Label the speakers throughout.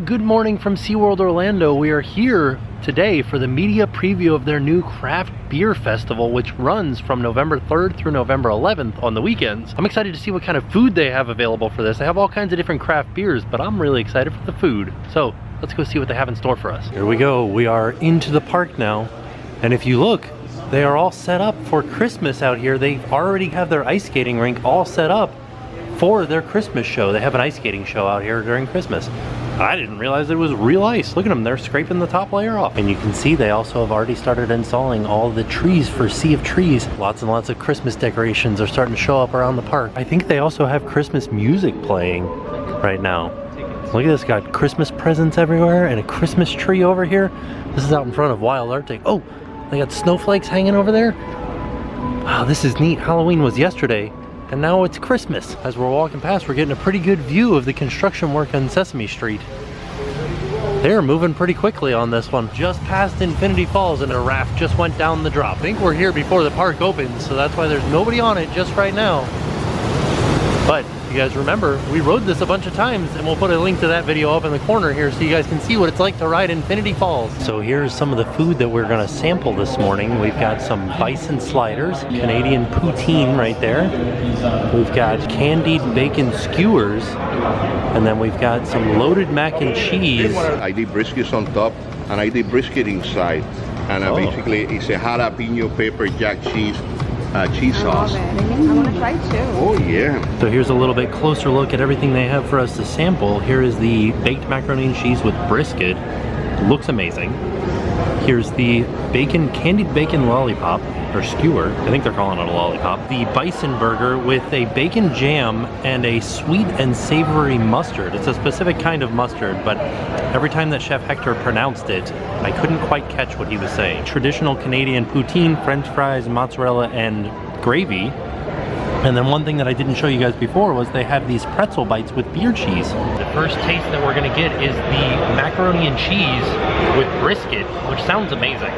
Speaker 1: Good morning from Seaworld Orlando. We are here today for the media preview of their new craft beer festival, which runs from November 3rd through November 11th on the weekends. I'm excited to see what kind of food they have available for this. They have all kinds of different craft beers, but I'm really excited for the food. So let's go see what they have in store for us. Here we go. We are into the park now. And if you look, they are all set up for Christmas out here. They already have their ice skating rink all set up for their Christmas show. They have an ice skating show out here during Christmas. I didn't realize it was real ice. Look at them, they're scraping the top layer off. And you can see they also have already started installing all the trees for Sea of Trees. Lots and lots of Christmas decorations are starting to show up around the park. I think they also have Christmas music playing right now. Look at this, got Christmas presents everywhere and a Christmas tree over here. This is out in front of Wild Arctic. Oh, they got snowflakes hanging over there. Wow, this is neat. Halloween was yesterday. And now it's Christmas. As we're walking past, we're getting a pretty good view of the construction work on Sesame Street. They're moving pretty quickly on this one. Just past Infinity Falls and a raft just went down the drop. I think we're here before the park opens, so that's why there's nobody on it just right now. But you guys remember, we rode this a bunch of times, and we'll put a link to that video up in the corner here so you guys can see what it's like to ride Infinity Falls. So here's some of the food that we're gonna sample this morning. We've got some bison sliders, Canadian poutine right there. We've got candied bacon skewers, and then we've got some loaded mac and cheese.
Speaker 2: I did briskets on top, and I did brisket inside. And basically, it's a jalapeno pepper jack cheese sauce.
Speaker 3: I want to try too.
Speaker 2: Oh yeah.
Speaker 1: So here's a little bit closer look at everything they have for us to sample. Here is the baked macaroni and cheese with brisket. Looks amazing. Here's the candied bacon lollipop, or skewer. I think they're calling it a lollipop. The bison burger with a bacon jam and a sweet and savory mustard. It's a specific kind of mustard, but every time that Chef Hector pronounced it, I couldn't quite catch what he was saying. Traditional Canadian poutine, French fries, mozzarella, and gravy. And then one thing that I didn't show you guys before was they have these pretzel bites with beer cheese. The first taste that we're gonna get is the macaroni and cheese with brisket, which sounds amazing.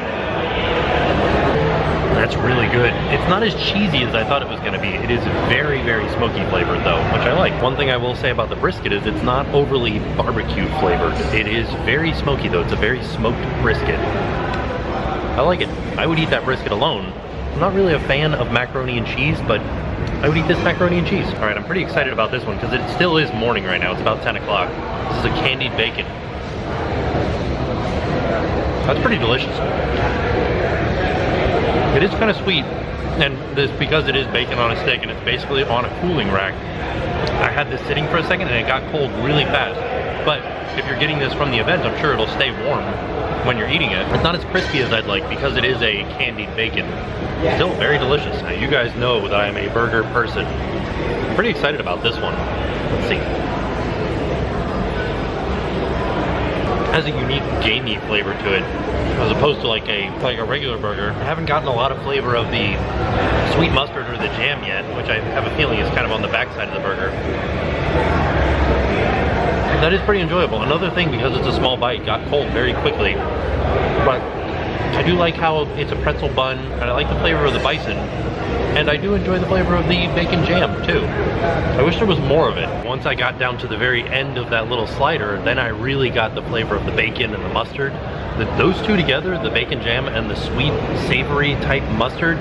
Speaker 1: That's really good. It's not as cheesy as I thought it was gonna be. It is very, very smoky flavored though, which I like. One thing I will say about the brisket is it's not overly barbecue flavored. It is very smoky though. It's a very smoked brisket. I like it. I would eat that brisket alone. I'm not really a fan of macaroni and cheese, but I would eat this macaroni and cheese. All right, I'm pretty excited about this one because it still is morning right now. It's about 10 o'clock. This is a candied bacon. That's pretty delicious. It is kind of sweet, and this because it is bacon on a stick and it's basically on a cooling rack. I had this sitting for a second and it got cold really fast. But if you're getting this from the event, I'm sure it'll stay warm when you're eating it. It's not as crispy as I'd like because it is a candied bacon. Still very delicious. Now, you guys know that I am a burger person. I'm pretty excited about this one. Let's see. It has a unique gamey flavor to it, as opposed to like a regular burger. I haven't gotten a lot of flavor of the sweet mustard or the jam yet, which I have a feeling is kind of on the backside of the burger. That is pretty enjoyable. Another thing, because it's a small bite, got cold very quickly. But I do like how it's a pretzel bun, and I like the flavor of the bison. And I do enjoy the flavor of the bacon jam, too. I wish there was more of it. Once I got down to the very end of that little slider, then I really got the flavor of the bacon and the mustard. Those two together, the bacon jam and the sweet, savory type mustard,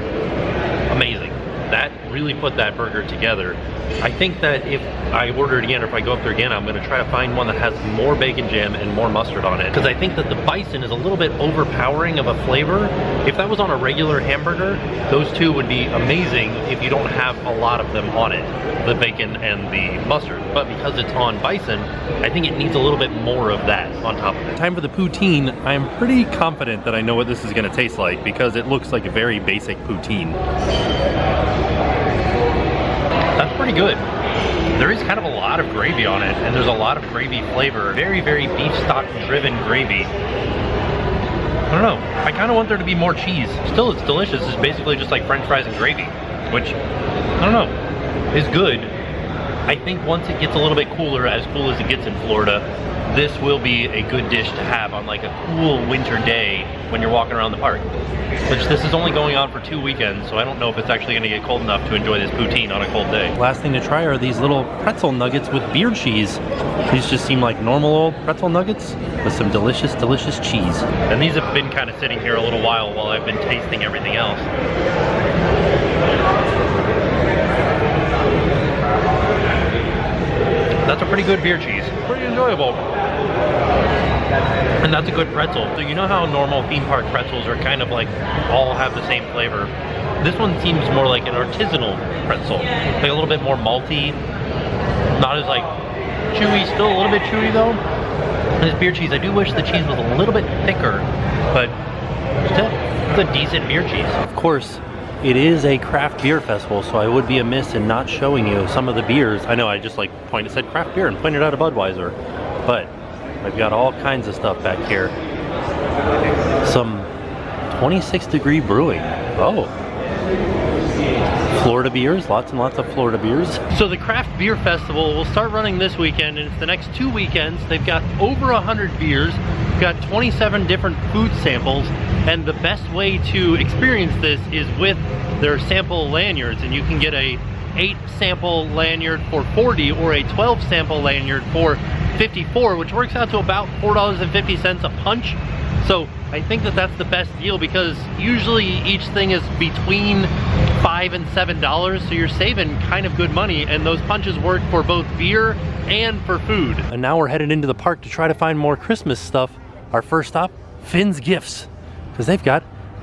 Speaker 1: amazing. That really put that burger together. I think that if I order it again, or if I go up there again, I'm gonna try to find one that has more bacon jam and more mustard on it. Because I think that the bison is a little bit overpowering of a flavor. If that was on a regular hamburger, those two would be amazing if you don't have a lot of them on it, the bacon and the mustard. But because it's on bison, I think it needs a little bit more of that on top of it. Time for the poutine. I am pretty confident that I know what this is gonna taste like because it looks like a very basic poutine. That's pretty good. There is kind of a lot of gravy on it, and there's a lot of gravy flavor. Very, very beef stock driven gravy. I don't know. I kind of want there to be more cheese. Still, it's delicious. It's basically just like French fries and gravy, which, I don't know, is good. I think once it gets a little bit cooler, as cool as it gets in Florida, this will be a good dish to have on like a cool winter day when you're walking around the park. Which this is only going on for 2 weekends, so I don't know if it's actually gonna get cold enough to enjoy this poutine on a cold day. Last thing to try are these little pretzel nuggets with beer cheese. These just seem like normal old pretzel nuggets with some delicious, delicious cheese. And these have been kind of sitting here a little while I've been tasting everything else. That's a pretty good beer cheese. Pretty enjoyable. And that's a good pretzel. So you know how normal theme park pretzels are kind of like all have the same flavor? This one seems more like an artisanal pretzel. Like a little bit more malty. Not as like chewy, still a little bit chewy though. And this beer cheese, I do wish the cheese was a little bit thicker, but still, it's a decent beer cheese. Of course, it is a craft beer festival, so I would be amiss in not showing you some of the beers. I know I just like said craft beer and pointed out a Budweiser, but I've got all kinds of stuff back here. Some 26-degree brewing. Oh. Florida beers, lots and lots of Florida beers. So the craft beer festival will start running this weekend, and it's the next 2 weekends. They've got over 100 beers. We've got 27 different food samples, and the best way to experience this is with their sample lanyards, and you can get a 8 sample lanyard for $40 or a 12 sample lanyard for $54, which works out to about $4.50 a punch. So I think that that's the best deal, because usually each thing is between $5 and $7, so you're saving kind of good money, and those punches work for both beer and for food. And now we're headed into the park to try to find more Christmas stuff. Our first stop, Finn's Gifts, because they've got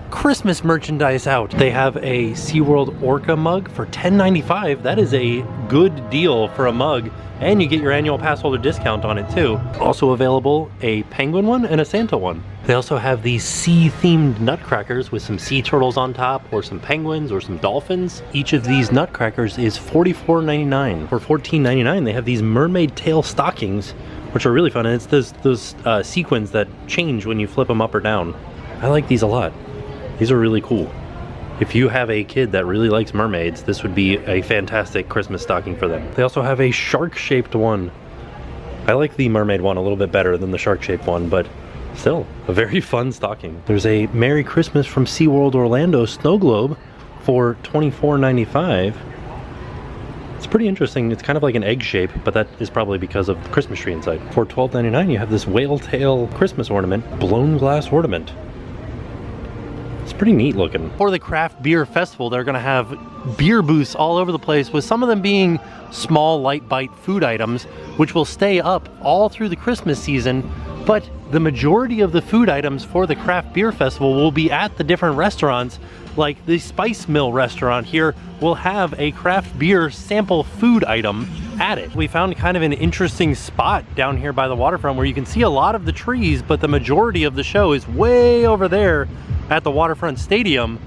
Speaker 1: Christmas merchandise out. They have a SeaWorld Orca mug for $10.95. That is a good deal for a mug, and you get your annual pass holder discount on it too. Also available a penguin one and a Santa one. They also have these sea-themed nutcrackers with some sea turtles on top, or some penguins, or some dolphins. Each of these nutcrackers is $44.99. For $14.99, they have these mermaid tail stockings, which are really fun, and it's those sequins that change when you flip them up or down. I like these a lot. These are really cool. If you have a kid that really likes mermaids, this would be a fantastic Christmas stocking for them. They also have a shark-shaped one. I like the mermaid one a little bit better than the shark-shaped one, but still, a very fun stocking. There's a Merry Christmas from SeaWorld Orlando snow globe for $24.95. It's pretty interesting. It's kind of like an egg shape, but that is probably because of the Christmas tree inside. For $12.99, you have this whale tail Christmas ornament, blown glass ornament. It's pretty neat looking. For the craft beer festival, they're gonna have beer booths all over the place, with some of them being small light bite food items, which will stay up all through the Christmas season. But the majority of the food items for the craft beer festival will be at the different restaurants. Like the Spice Mill restaurant here will have a craft beer sample food item at it. We found kind of an interesting spot down here by the waterfront where you can see a lot of the trees, but the majority of the show is way over there at the waterfront stadium.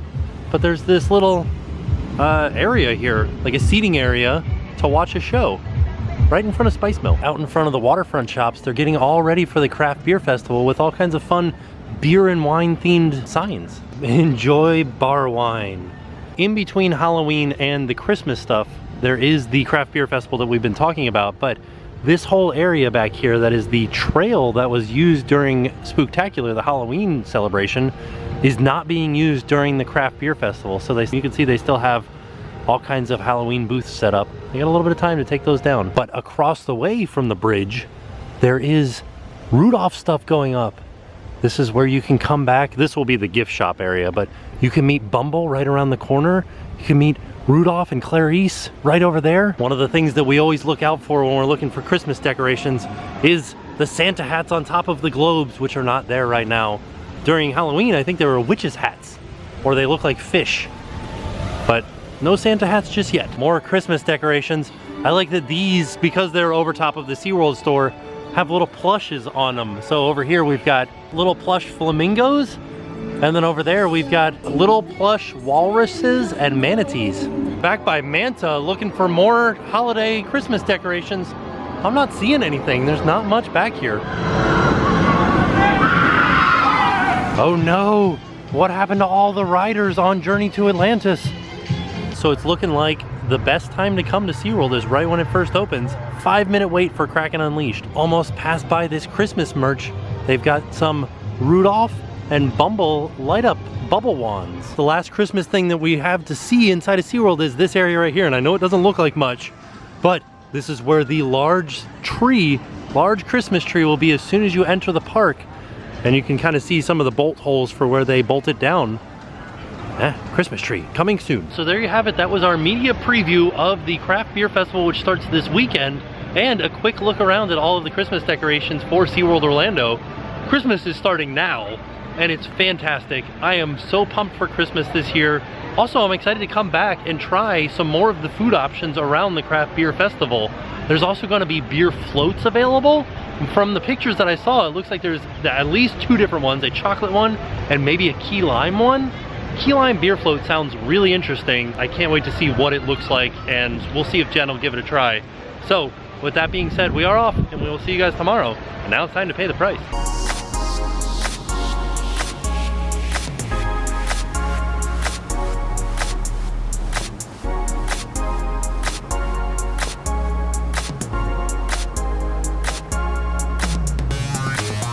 Speaker 1: But there's this little area here, like a seating area to watch a show right in front of Spice Mill. Out in front of the waterfront shops, they're getting all ready for the craft beer festival with all kinds of fun beer and wine themed signs. Enjoy bar wine. In between Halloween and the Christmas stuff, there is the craft beer festival that we've been talking about, but this whole area back here that is the trail that was used during Spooktacular, the Halloween celebration, is not being used during the craft beer festival. So you can see they still have all kinds of Halloween booths set up. They got a little bit of time to take those down. But across the way from the bridge, there is Rudolph stuff going up. This is where you can come back. This will be the gift shop area, but you can meet Bumble right around the corner. You can meet Rudolph and Clarice right over there. One of the things that we always look out for when we're looking for Christmas decorations is the Santa hats on top of the globes, which are not there right now. During Halloween, I think there were witches' hats, or they look like fish, but no Santa hats just yet. More Christmas decorations. I like that these, because they're over top of the SeaWorld store, have little plushes on them. So over here we've got little plush flamingos, and then over there we've got little plush walruses and manatees. Back by Manta, looking for more holiday Christmas decorations. I'm not seeing anything. There's not much back here. Oh no! What happened to all the riders on Journey to Atlantis? So it's looking like the best time to come to SeaWorld is right when it first opens. 5-minute wait for Kraken Unleashed. Almost passed by this Christmas merch. They've got some Rudolph and Bumble light up bubble wands. The last Christmas thing that we have to see inside of SeaWorld is this area right here, and I know it doesn't look like much, but this is where the large Christmas tree will be as soon as you enter the park, and you can kind of see some of the bolt holes for where they bolt it down. Christmas tree coming soon. So there you have it. That was our media preview of the Craft Beer Festival, which starts this weekend, and a quick look around at all of the Christmas decorations for SeaWorld Orlando. Christmas is starting now, and it's fantastic. I am so pumped for Christmas this year. Also, I'm excited to come back and try some more of the food options around the Craft Beer Festival. There's also going to be beer floats available. From the pictures that I saw, it looks like there's at least 2 different ones, a chocolate one and maybe a key lime one. Key lime beer float sounds really interesting. I can't wait to see what it looks like, and we'll see if Jen will give it a try. So with that being said, we are off, and we will see you guys tomorrow. And now it's time to pay the price.